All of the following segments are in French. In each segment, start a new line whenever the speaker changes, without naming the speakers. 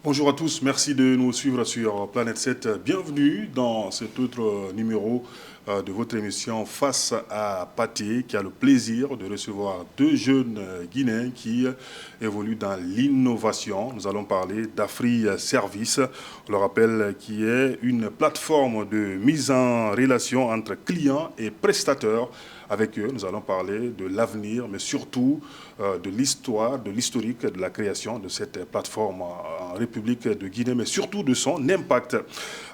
Bonjour à tous, merci de nous suivre sur Planète 7. Bienvenue dans cet autre numéro de votre émission Face à Pathé, qui a le plaisir de recevoir deux jeunes Guinéens qui évoluent dans l'innovation. Nous allons parler d'Afri Service, on le rappelle, qui est une plateforme de mise en relation entre clients et prestataires. Avec eux, nous allons parler de l'avenir, mais surtout de l'histoire, de l'historique de la création de cette plateforme en République de Guinée, mais surtout de son impact.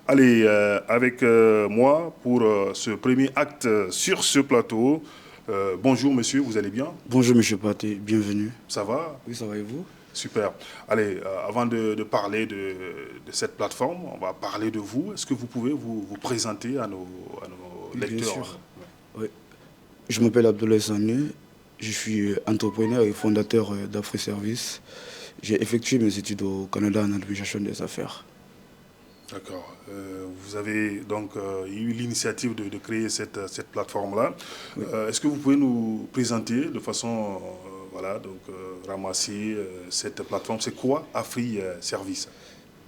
Allez, avec moi pour ce premier acte sur ce plateau. Bonjour monsieur, vous allez bien?
Bonjour Monsieur Pathé, bienvenue.
Ça va?
Oui, ça va et vous?
Super. Allez, avant de parler de cette plateforme, on va parler de vous. Est-ce que vous pouvez vous présenter à nos
Oui, bien
lecteurs?
sûr. Oui. Je m'appelle Abdoulaye Sané, je suis entrepreneur et fondateur d'Afri Service. J'ai effectué mes études au Canada en administration des affaires.
D'accord. Vous avez donc eu l'initiative de créer cette plateforme-là.
Oui.
Est-ce que vous pouvez nous présenter de façon, voilà, donc ramasser cette plateforme? C'est quoi Afri Service?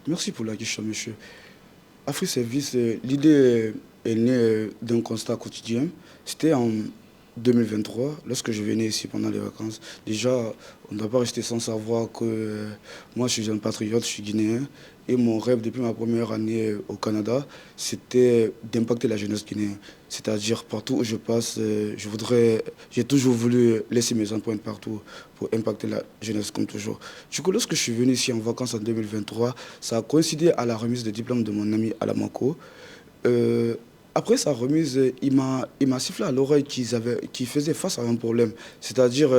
Merci pour la question, monsieur. Afri Service, l'idée est née d'un constat quotidien. C'était en 2023, lorsque je venais ici pendant les vacances. Déjà, on ne doit pas rester sans savoir que moi, je suis un patriote, je suis guinéen. Et mon rêve depuis ma première année au Canada, c'était d'impacter la jeunesse guinéenne. C'est-à-dire, partout où je passe, j'ai toujours voulu laisser mes empreintes partout pour impacter la jeunesse comme toujours. Du coup, lorsque je suis venu ici en vacances en 2023, ça a coïncidé à la remise de diplôme de mon ami Alamako. Après sa remise, il m'a sifflé à l'oreille qu'ils faisaient face à un problème. C'est-à-dire,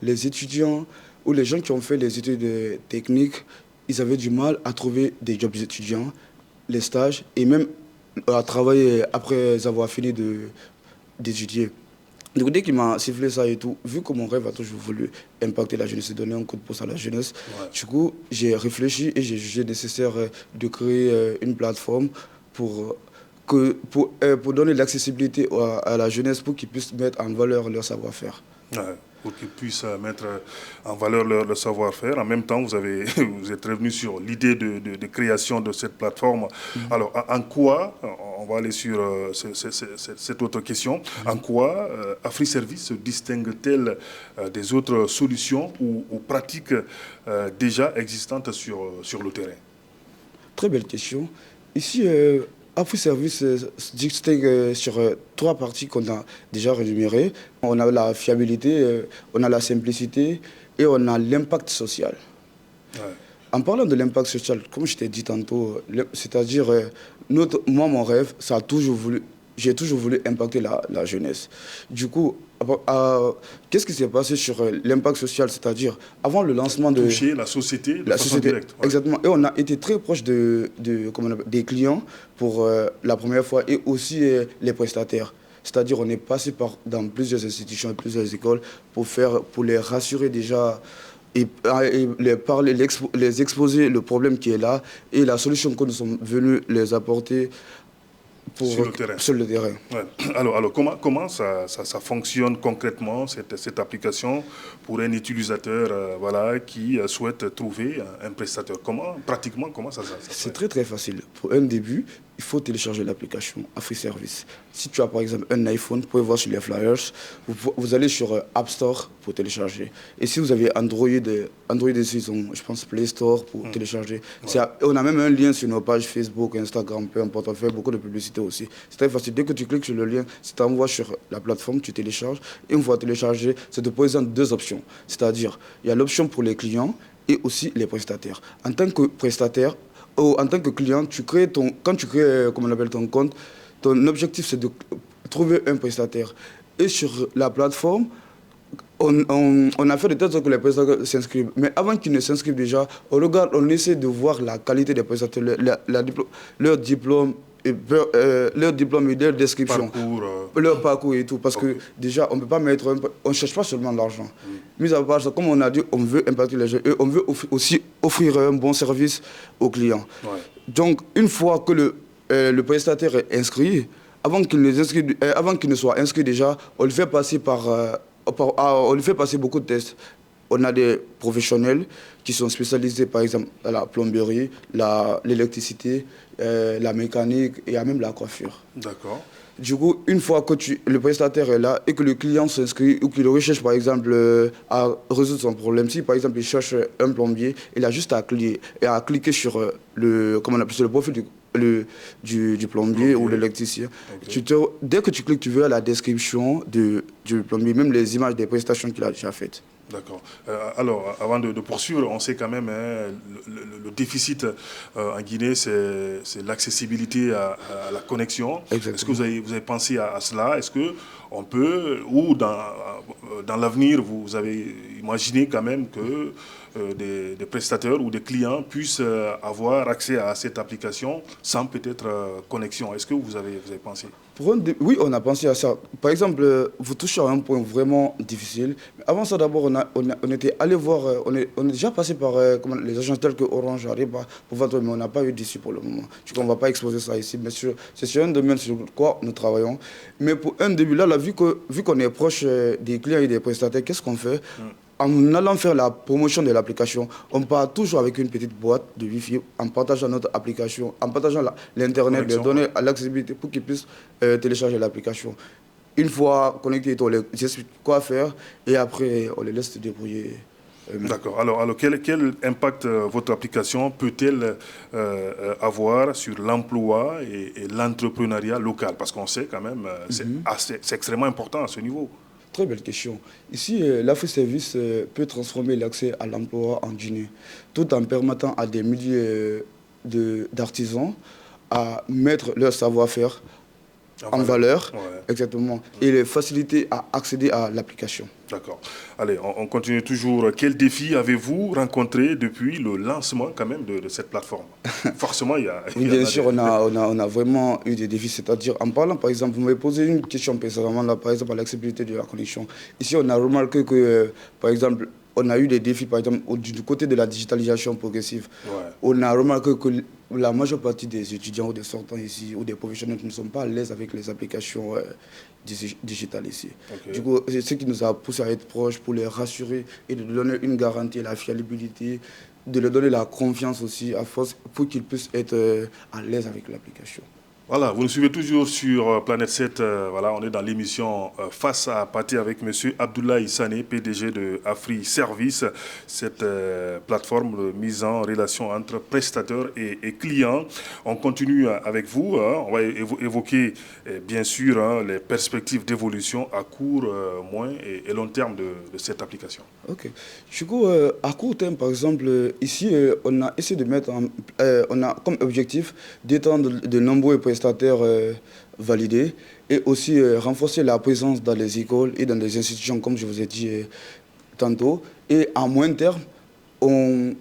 les étudiants ou les gens qui ont fait les études techniques, ils avaient du mal à trouver des jobs étudiants, les stages, et même à travailler après avoir fini d'étudier. Du coup, dès qu'il m'a sifflé ça et tout, vu que mon rêve a toujours voulu impacter la jeunesse et donner un coup de pouce à la jeunesse,
Ouais.
du coup, j'ai réfléchi et j'ai jugé nécessaire de créer une plateforme pour, pour donner l'accessibilité à la jeunesse pour qu'ils puissent mettre en valeur leur savoir-faire.
Ouais, pour qu'ils puissent mettre en valeur leur savoir-faire. En même temps, vous êtes revenu sur l'idée de création de cette plateforme. Alors, en quoi, on va aller sur cette autre question, en quoi AfriService se distingue-t-elle des autres solutions ou pratiques déjà existantes sur le terrain?
Très belle question. Ici, AfriService se distingue sur trois parties qu'on a déjà rémunérées. On a la fiabilité, on a la simplicité et on a l'impact social.
Ouais.
En parlant de l'impact social, comme je t'ai dit tantôt, c'est-à-dire, moi, mon rêve, j'ai toujours voulu impacter la jeunesse. Du coup, qu'est-ce qui s'est passé sur l'impact social, c'est-à-dire, avant le lancement de
Toucher la société de
la
façon
société,
directe. Ouais.
exactement. Et on a été très proche des clients pour la première fois et aussi les prestataires. C'est-à-dire, on est passé dans plusieurs institutions et plusieurs écoles pour les rassurer déjà et les exposer le problème qui est là et la solution que nous sommes venus les apporter
Sur le terrain.
sur le terrain.
Ouais. Alors comment ça fonctionne concrètement, cette application, pour un utilisateur voilà, qui souhaite trouver un prestataire? Pratiquement, comment ça se
C'est
fait?
très très facile. Pour un début, il faut télécharger l'application AfriService. Si tu as par exemple un iPhone, vous pouvez voir sur les flyers, vous allez sur App Store pour télécharger. Et si vous avez Android ici, ils ont, je pense, Play Store pour télécharger.
Ouais.
On a même un lien sur nos pages Facebook, Instagram, peu importe, on fait beaucoup de publicité aussi. C'est très facile. Dès que tu cliques sur le lien, ça t'envoie sur la plateforme, tu télécharges. Et une fois téléchargé, ça te présente deux options. C'est-à-dire, il y a l'option pour les clients et aussi les prestataires. En tant que prestataire, en tant que client, quand tu crées comment on appelle ton compte, ton objectif c'est de trouver un prestataire. Et sur la plateforme, on a fait de telle sorte que les prestataires s'inscrivent. Mais avant qu'ils ne s'inscrivent déjà, on essaie de voir la qualité des prestataires, leur diplôme, leur diplôme et leur description.
Parcours.
Leur parcours et tout, parce
Ok.
que déjà, on ne cherche pas seulement l'argent. Mis à part ça, comme on a dit, on veut impacter les gens et on veut aussi offrir un bon service aux clients.
Ouais.
Donc, une fois que le prestataire est inscrit, avant qu'il ne soit inscrit déjà, on le fait passer on lui fait passer beaucoup de tests. on a des professionnels qui sont spécialisés, par exemple, dans la plomberie, l'électricité, la mécanique et même la coiffure.
D'accord.
Du coup, une fois que le prestataire est là et que le client s'inscrit ou qu'il recherche, par exemple, à résoudre son problème, si par exemple il cherche un plombier, il a juste à cliquer sur le profil du plombier ou l'électricien. Okay. Dès que tu cliques, tu verras la description du plombier, même les images des prestations qu'il a déjà faites.
D'accord. Alors, avant de poursuivre, on sait quand même le déficit en Guinée, c'est l'accessibilité à la connexion. Est-ce que vous avez pensé à cela? Est-ce qu'on peut, ou dans l'avenir, vous avez imaginé quand même que des prestataires ou des clients puissent avoir accès à cette application sans peut-être connexion? Est-ce que vous avez pensé?
Oui, on a pensé à ça. Par exemple, vous touchez à un point vraiment difficile. Avant ça, d'abord, on était allé voir, on est déjà passé par les agences telles que Orange, Ariba, pour voir, mais on n'a pas eu d'issue pour le moment. Du coup, on ne va pas exposer ça ici. Mais c'est sur un domaine sur quoi nous travaillons. Mais pour un début, là, vu qu'on est proche des clients et des prestataires, qu'est-ce qu'on fait? En allant faire la promotion de l'application, on part toujours avec une petite boîte de Wi-Fi en partageant notre application, en partageant l'Internet, les données à l'accessibilité pour qu'ils puissent télécharger l'application. Une fois connectés, on les explique quoi faire et après, on les laisse se débrouiller.
D'accord. Alors quel impact votre application peut-elle avoir sur l'emploi et l'entrepreneuriat local? Parce qu'on sait quand même, c'est extrêmement important à ce niveau.
Très belle question. Ici, l'Afriservice peut transformer l'accès à l'emploi en Guinée, tout en permettant à des milliers d'artisans à mettre leur savoir-faire en valeur, exactement, et les faciliter à accéder à l'application.
D'accord. Allez, on continue toujours. Quel défi avez-vous rencontré depuis le lancement quand même de cette plateforme? Forcément, il y a...
Oui, bien sûr, on a vraiment eu des défis. C'est-à-dire, en parlant, par exemple, vous m'avez posé une question précédemment, là, par exemple, à l'accessibilité de la connexion. Ici, on a remarqué que, par exemple, on a eu des défis, par exemple, du côté de la digitalisation progressive. On a remarqué que la majeure partie des étudiants ou des sortants ici, ou des professionnels ne sont pas à l'aise avec les applications digitales ici. Du coup, c'est ce qui nous a poussé à être proches pour les rassurer et de donner une garantie, la fiabilité, de leur donner la confiance aussi, à force, pour qu'ils puissent être à l'aise avec l'application.
Voilà, vous nous suivez toujours sur Planète 7. Voilà, on est dans l'émission Face à Pathé avec M. Abdoulaye Sané, PDG de Afriservice. Cette plateforme de mise en relation entre prestataires et clients. On continue avec vous. On va évoquer bien sûr les perspectives d'évolution à court, moyen et long terme de cette application.
Ok. Du coup, à court terme, par exemple, ici, on a essayé de mettre on a comme objectif d'étendre de nombreux prestataires validés et aussi renforcer la présence dans les écoles et dans les institutions, comme je vous ai dit tantôt. Et à moyen terme, on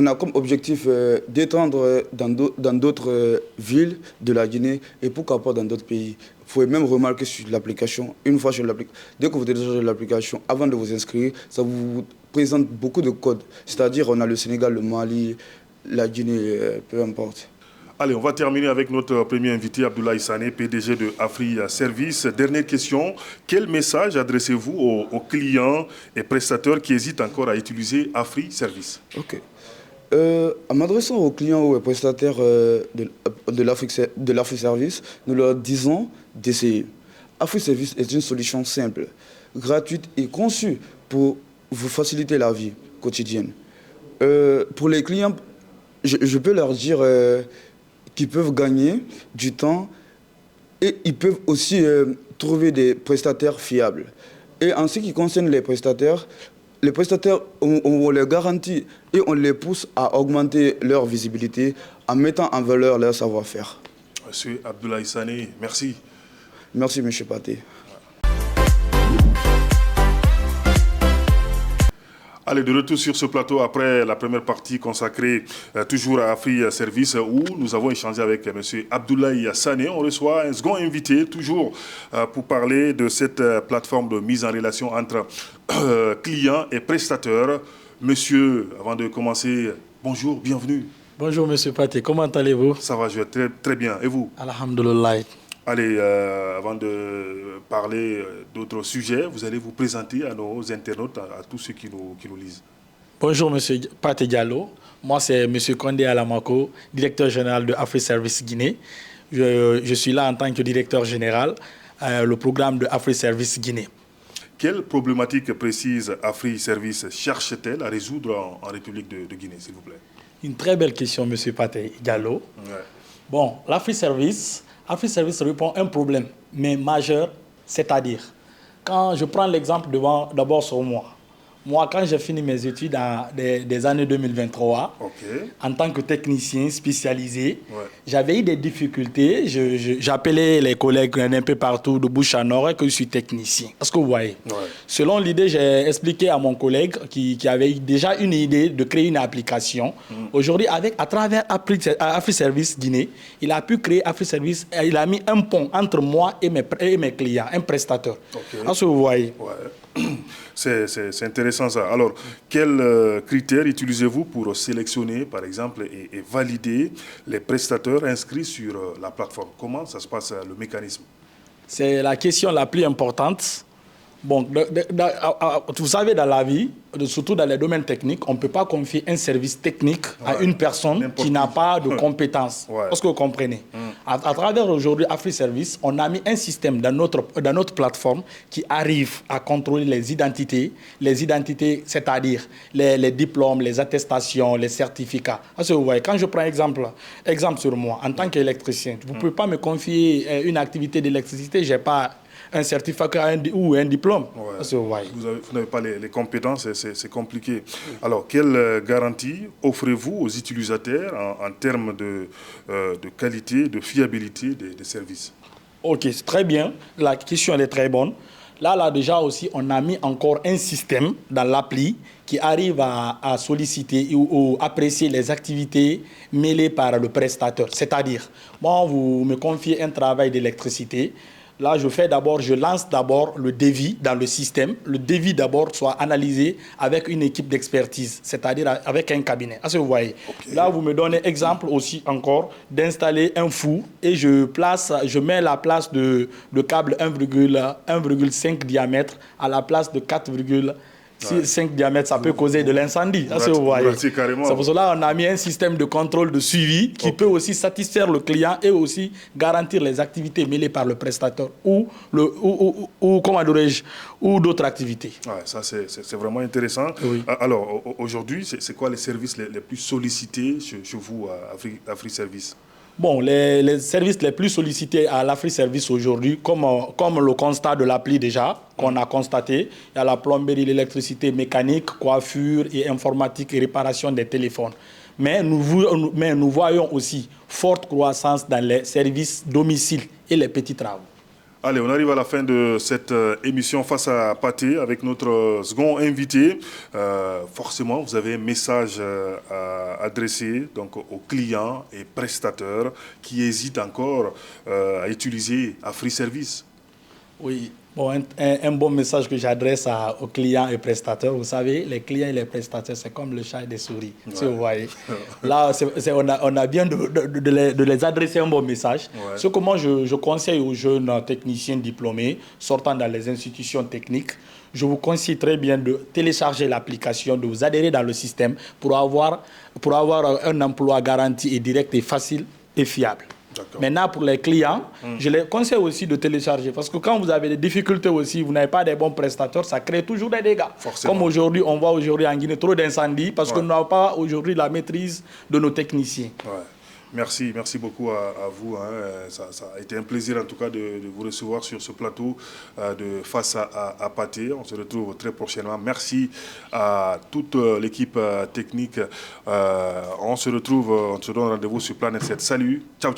a comme objectif d'étendre dans d'autres villes de la Guinée et pourquoi pas dans d'autres pays. Vous pouvez même remarquer sur l'application, une fois sur l'application, dès que vous téléchargez l'application, avant de vous inscrire, ça vous présente beaucoup de codes. C'est-à-dire, on a le Sénégal, le Mali, la Guinée, peu importe.
Allez, on va terminer avec notre premier invité, Abdoulaye Sané, PDG de Afriservice. Dernière question, quel message adressez-vous aux clients et prestataires qui hésitent encore à utiliser Afriservice?
Ok. En m'adressant aux clients ou aux prestataires de l'Afriservice, nous leur disons d'essayer. Afriservice est une solution simple, gratuite et conçue pour vous faciliter la vie quotidienne. Pour les clients, je peux leur dire qu'ils peuvent gagner du temps et ils peuvent aussi trouver des prestataires fiables. Et en ce qui concerne les prestataires, on les garantit et on les pousse à augmenter leur visibilité en mettant en valeur leur savoir-faire.
Monsieur Abdoulaye Sané, merci.
Merci, M. Pathé.
Allez, de retour sur ce plateau après la première partie consacrée toujours à Afriservice où nous avons échangé avec M. Abdoulaye Sané. On reçoit un second invité toujours pour parler de cette plateforme de mise en relation entre clients et prestataires. Monsieur, avant de commencer, bonjour, bienvenue.
Bonjour M. Pathé, comment allez-vous?
Ça va, je vais très, très bien. Et vous?
Alhamdulillah.
Allez, avant de parler d'autres sujets, vous allez vous présenter à nos internautes, à tous ceux qui nous lisent.
Bonjour, M. Pathé Diallo. Moi, c'est M. Condé Alamako, directeur général de AfriService Guinée. Je suis là en tant que directeur général, le programme de AfriService Guinée.
Quelle problématique précise AfriService cherche-t-elle à résoudre en République de Guinée, s'il vous plaît?
Une très belle question, M. Pathé Diallo.
Ouais.
Bon, AfriService répond à un problème, mais majeur, c'est-à-dire, quand je prends l'exemple d'abord sur moi. Moi, quand j'ai fini mes études des années 2023, en tant que technicien spécialisé, j'avais eu des difficultés. J'appelais les collègues un peu partout de bouche à oreille que je suis technicien. Est-ce que vous voyez? Selon l'idée, j'ai expliqué à mon collègue qui avait déjà une idée de créer une application. Aujourd'hui, à travers AfriService Guinée, il a pu créer AfriService. Il a mis un pont entre moi et mes clients, un prestataire. Est-ce que vous voyez?
C'est intéressant ça. Alors, quels critères utilisez-vous pour sélectionner, par exemple, et valider les prestataires inscrits sur la plateforme? Comment ça se passe, le mécanisme?
C'est la question la plus importante. Bon, vous savez, dans la vie, surtout dans les domaines techniques, on ne peut pas confier un service technique à une personne qui n'a pas de compétences. Est-ce que vous comprenez? À travers aujourd'hui AfriService, on a mis un système dans notre plateforme qui arrive à contrôler les identités, c'est-à-dire les diplômes, les attestations, les certificats. Parce que vous voyez, quand je prends exemple sur moi, en tant qu'électricien, vous ne pouvez pas me confier une activité d'électricité, je n'ai pas un certificat ou un diplôme.
Vous n'avez pas les compétences, c'est compliqué. Alors, quelle garantie offrez-vous aux utilisateurs en termes de qualité, de fiabilité des services?
Ok, c'est très bien. La question elle est très bonne. Là, déjà aussi, on a mis encore un système dans l'appli qui arrive à solliciter ou apprécier les activités mêlées par le prestataire. C'est-à-dire, moi, vous me confiez un travail d'électricité. Là, je lance d'abord le devis dans le système. Le devis d'abord soit analysé avec une équipe d'expertise, c'est-à-dire avec un cabinet. Est-ce que vous voyez? Là, vous me donnez exemple aussi encore d'installer un four et je mets la place de câble 1,5 diamètre à la place de 4,5 diamètres, ça peut causer de l'incendie. C'est pour cela qu'on a mis un système de contrôle de suivi qui peut aussi satisfaire le client et aussi garantir les activités mêlées par le prestataire ou d'autres activités.
Ça, c'est vraiment intéressant. Alors, aujourd'hui, c'est quoi les services les plus sollicités chez vous à AfriService?
Bon, les services les plus sollicités à l'AfriService aujourd'hui, comme le constat de l'appli déjà, qu'on a constaté, il y a la plomberie, l'électricité, mécanique, coiffure et informatique et réparation des téléphones. Mais nous voyons aussi forte croissance dans les services domicile et les petits travaux.
Allez, on arrive à la fin de cette émission Face à Pathé avec notre second invité. Forcément, vous avez un message à adresser donc, aux clients et prestataires qui hésitent encore à utiliser AfriService.
Oui, bon, un bon message que j'adresse aux clients et prestataires. Vous savez, les clients et les prestataires, c'est comme le chat et les souris, si vous voyez. Là, on a bien de les adresser un bon message. Ce que moi, je conseille aux jeunes techniciens diplômés sortant dans les institutions techniques, je vous conseille très bien de télécharger l'application, de vous adhérer dans le système pour avoir un emploi garanti et direct et facile et fiable. Maintenant, pour les clients, je les conseille aussi de télécharger. Parce que quand vous avez des difficultés aussi, vous n'avez pas des bons prestataires, ça crée toujours des dégâts. Comme aujourd'hui, on voit aujourd'hui en Guinée trop d'incendies parce que nous n'avons pas aujourd'hui la maîtrise de nos techniciens.
Merci beaucoup à vous. Ça a été un plaisir en tout cas de vous recevoir sur ce plateau de Face à Pathé. On se retrouve très prochainement. Merci à toute l'équipe technique. On se donne rendez-vous sur Planète 7. Salut, ciao.